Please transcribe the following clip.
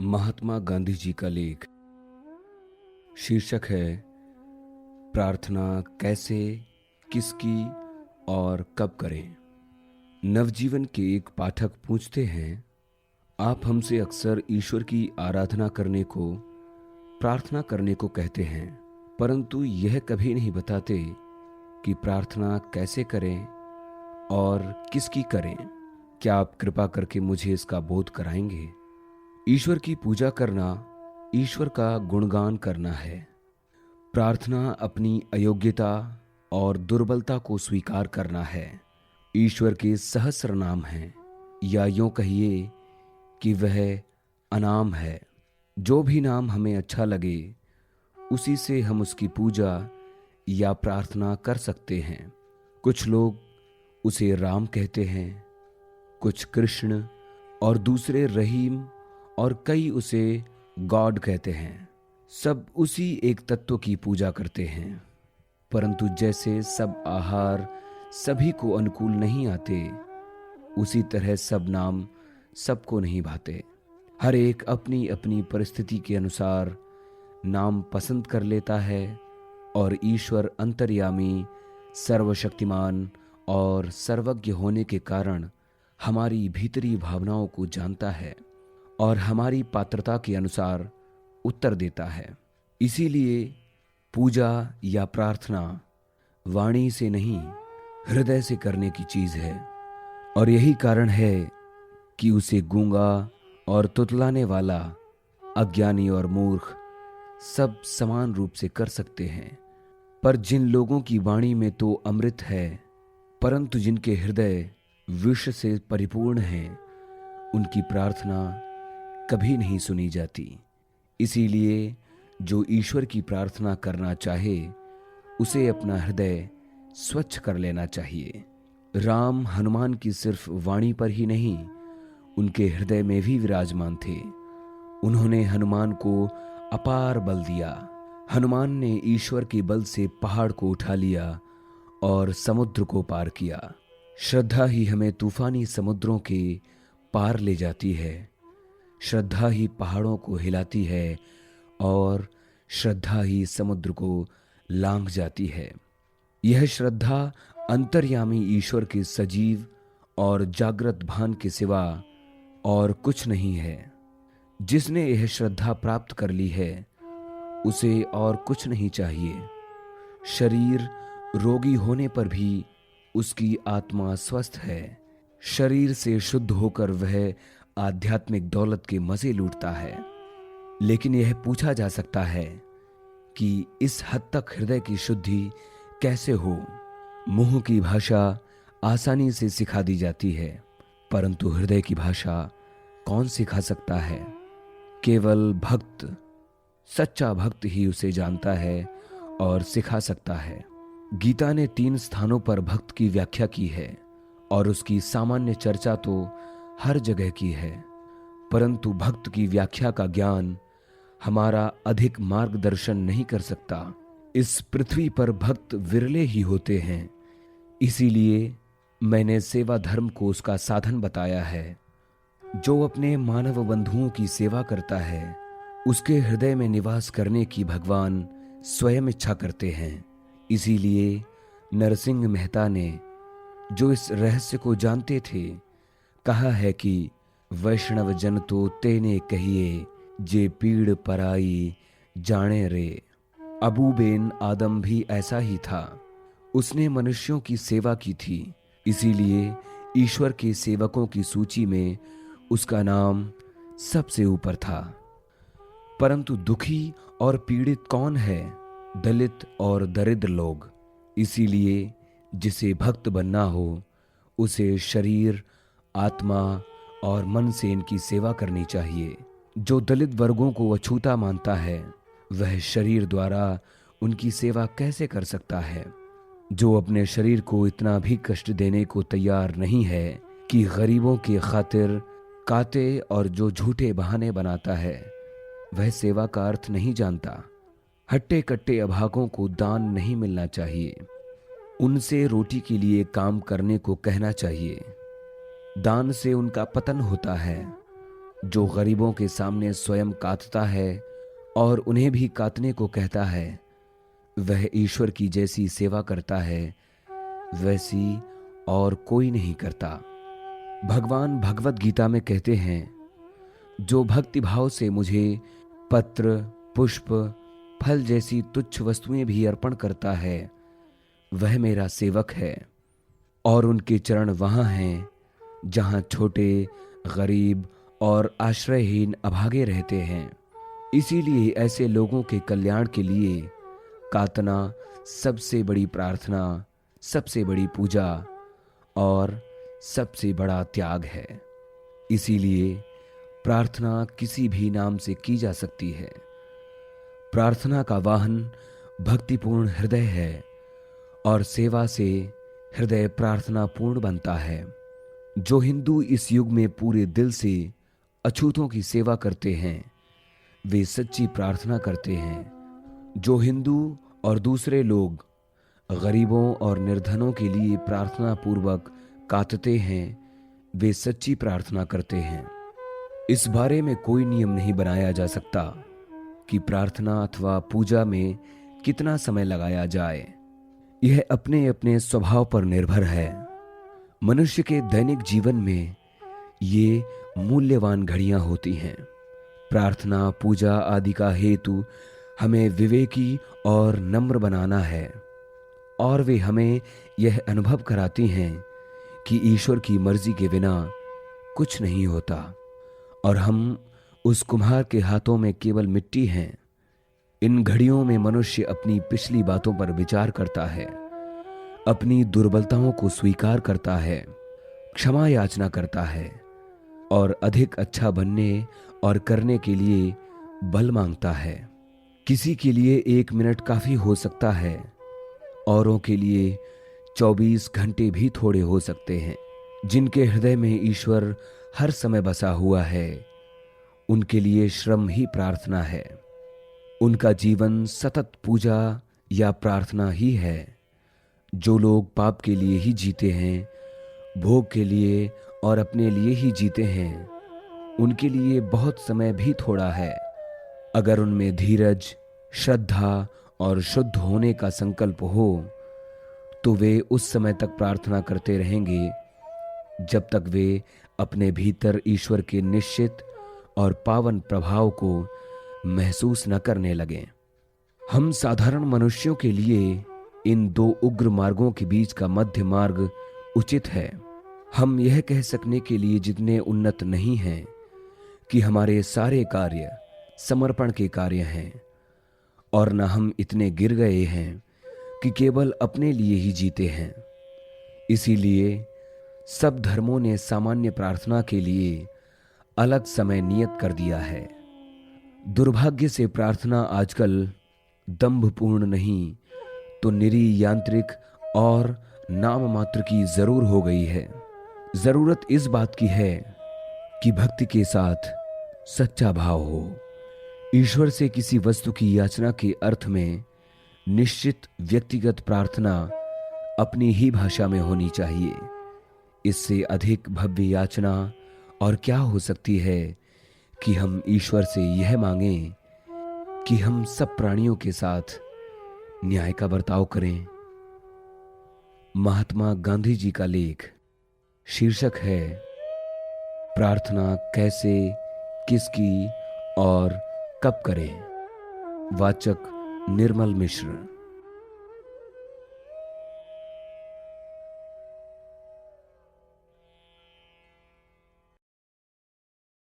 महात्मा गांधी जी का लेख। शीर्षक है प्रार्थना कैसे, किसकी और कब करें। नवजीवन के एक पाठक पूछते हैं, आप हमसे अक्सर ईश्वर की आराधना करने को, प्रार्थना करने को कहते हैं, परंतु यह कभी नहीं बताते कि प्रार्थना कैसे करें और किसकी करें। क्या आप कृपा करके मुझे इसका बोध कराएंगे? ईश्वर की पूजा करना ईश्वर का गुणगान करना है। प्रार्थना अपनी अयोग्यता और दुर्बलता को स्वीकार करना है। ईश्वर के सहस्र नाम हैं, या यूं कहिए कि वह अनाम है। जो भी नाम हमें अच्छा लगे उसी से हम उसकी पूजा या प्रार्थना कर सकते हैं। कुछ लोग उसे राम कहते हैं, कुछ कृष्ण और दूसरे रहीम और कई उसे गॉड कहते हैं। सब उसी एक तत्व की पूजा करते हैं, परंतु जैसे सब आहार सभी को अनुकूल नहीं आते, उसी तरह सब नाम सबको नहीं भाते। हर एक अपनी अपनी परिस्थिति के अनुसार नाम पसंद कर लेता है और ईश्वर अंतर्यामी, सर्वशक्तिमान और सर्वज्ञ होने के कारण हमारी भीतरी भावनाओं को जानता है और हमारी पात्रता के अनुसार उत्तर देता है। इसीलिए पूजा या प्रार्थना वाणी से नहीं, हृदय से करने की चीज है। और यही कारण है कि उसे गूंगा और तुतलाने वाला, अज्ञानी और मूर्ख सब समान रूप से कर सकते हैं। पर जिन लोगों की वाणी में तो अमृत है, परंतु जिनके हृदय विष से परिपूर्ण हैं, उनकी प्रार्थना कभी नहीं सुनी जाती। इसीलिए जो ईश्वर की प्रार्थना करना चाहे उसे अपना हृदय स्वच्छ कर लेना चाहिए। राम हनुमान की सिर्फ वाणी पर ही नहीं, उनके हृदय में भी विराजमान थे। उन्होंने हनुमान को अपार बल दिया। हनुमान ने ईश्वर के बल से पहाड़ को उठा लिया और समुद्र को पार किया। श्रद्धा ही हमें तूफानी समुद्रों के पार ले जाती है। श्रद्धा ही पहाड़ों को हिलाती है और श्रद्धा ही समुद्र को लांघ जाती है। यह श्रद्धा अंतर्यामी ईश्वर के सजीव और जागृत भान के सिवा और कुछ नहीं है। जिसने यह श्रद्धा प्राप्त कर ली है उसे और कुछ नहीं चाहिए। शरीर रोगी होने पर भी उसकी आत्मा स्वस्थ है। शरीर से शुद्ध होकर वह आध्यात्मिक दौलत के मजे लूटता है। लेकिन यह पूछा जा सकता है कि इस हद तक हृदय की शुद्धि कैसे हो। मुंह की भाषा आसानी से सिखा दी जाती है, परंतु हृदय की भाषा कौन सिखा सकता है? केवल भक्त, सच्चा भक्त ही उसे जानता है और सिखा सकता है। गीता ने 3 स्थानों पर भक्त की व्याख्या की है और उसकी सामान्य चर्चा तो हर जगह की है, परंतु भक्त की व्याख्या का ज्ञान हमारा अधिक मार्गदर्शन नहीं कर सकता। इस पृथ्वी पर भक्त विरले ही होते हैं। इसीलिए मैंने सेवा धर्म को उसका साधन बताया है। जो अपने मानव बंधुओं की सेवा करता है, उसके हृदय में निवास करने की भगवान स्वयं इच्छा करते हैं। इसीलिए नरसिंह मेहता ने, जो इस रहस्य को जानते थे, कहा है कि वैष्णव जन तो तेने कहिए, जे पीड़ पराई जाने रे। अबूबेन आदम भी ऐसा ही था। उसने मनुष्यों की सेवा की थी, इसीलिए ईश्वर के सेवकों की सूची में उसका नाम सबसे ऊपर था। परंतु दुखी और पीड़ित कौन है? दलित और दरिद्र लोग। इसीलिए जिसे भक्त बनना हो उसे शरीर, आत्मा और मन से इनकी सेवा करनी चाहिए। जो दलित वर्गों को अछूता मानता है, वह शरीर द्वारा उनकी सेवा कैसे कर सकता है? जो अपने शरीर को इतना भी कष्ट देने को तैयार नहीं है कि गरीबों की खातिर काते और जो झूठे बहाने बनाता है, वह सेवा का अर्थ नहीं जानता। हट्टे कट्टे अभागों को दान नहीं मिलना चाहिए। उनसे रोटी के लिए काम करने को कहना चाहिए। दान से उनका पतन होता है। जो गरीबों के सामने स्वयं कातता है और उन्हें भी कातने को कहता है, वह ईश्वर की जैसी सेवा करता है वैसी और कोई नहीं करता। भगवान भगवत गीता में कहते हैं, जो भक्ति भाव से मुझे पत्र, पुष्प, फल जैसी तुच्छ वस्तुएं भी अर्पण करता है वह मेरा सेवक है। और उनके चरण वहां हैं जहां छोटे, गरीब और आश्रयहीन अभागे रहते हैं। इसीलिए ऐसे लोगों के कल्याण के लिए कातना सबसे बड़ी प्रार्थना, सबसे बड़ी पूजा और सबसे बड़ा त्याग है। इसीलिए प्रार्थना किसी भी नाम से की जा सकती है। प्रार्थना का वाहन भक्तिपूर्ण हृदय है और सेवा से हृदय प्रार्थना पूर्ण बनता है। जो हिंदू इस युग में पूरे दिल से अछूतों की सेवा करते हैं वे सच्ची प्रार्थना करते हैं। जो हिंदू और दूसरे लोग गरीबों और निर्धनों के लिए प्रार्थना पूर्वक कातते हैं वे सच्ची प्रार्थना करते हैं। इस बारे में कोई नियम नहीं बनाया जा सकता कि प्रार्थना अथवा पूजा में कितना समय लगाया जाए। यह अपने अपने स्वभाव पर निर्भर है। मनुष्य के दैनिक जीवन में ये मूल्यवान घड़ियां होती हैं। प्रार्थना, पूजा आदि का हेतु हमें विवेकी और नम्र बनाना है और वे हमें यह अनुभव कराती हैं कि ईश्वर की मर्जी के बिना कुछ नहीं होता और हम उस कुम्हार के हाथों में केवल मिट्टी हैं। इन घड़ियों में मनुष्य अपनी पिछली बातों पर विचार करता है, अपनी दुर्बलताओं को स्वीकार करता है, क्षमा याचना करता है और अधिक अच्छा बनने और करने के लिए बल मांगता है। किसी के लिए 1 मिनट काफी हो सकता है, औरों के लिए 24 घंटे भी थोड़े हो सकते हैं। जिनके हृदय में ईश्वर हर समय बसा हुआ है उनके लिए श्रम ही प्रार्थना है। उनका जीवन सतत पूजा या प्रार्थना ही है। जो लोग पाप के लिए ही जीते हैं, भोग के लिए और अपने लिए ही जीते हैं, उनके लिए बहुत समय भी थोड़ा है। अगर उनमें धीरज, श्रद्धा और शुद्ध होने का संकल्प हो तो वे उस समय तक प्रार्थना करते रहेंगे जब तक वे अपने भीतर ईश्वर के निश्चित और पावन प्रभाव को महसूस न करने लगें। हम साधारण मनुष्यों के लिए इन 2 उग्र मार्गों के बीच का मध्य मार्ग उचित है। हम यह कह सकने के लिए जितने उन्नत नहीं हैं कि हमारे सारे कार्य समर्पण के कार्य हैं और न हम इतने गिर गए हैं कि केवल अपने लिए ही जीते हैं। इसीलिए सब धर्मों ने सामान्य प्रार्थना के लिए अलग समय नियत कर दिया है। दुर्भाग्य से प्रार्थना आजकल दंभपूर्ण नहीं तो निरी यांत्रिक और नाम मात्र की जरूर हो गई है। जरूरत इस बात की है कि भक्ति के साथ सच्चा भाव हो। ईश्वर से किसी वस्तु की याचना के अर्थ में निश्चित व्यक्तिगत प्रार्थना अपनी ही भाषा में होनी चाहिए। इससे अधिक भव्य याचना और क्या हो सकती है कि हम ईश्वर से यह मांगें कि हम सब प्राणियों के साथ न्याय का बर्ताव करें। महात्मा गांधी जी का लेख, शीर्षक है प्रार्थना कैसे, किसकी और कब करें। वाचक निर्मल मिश्र।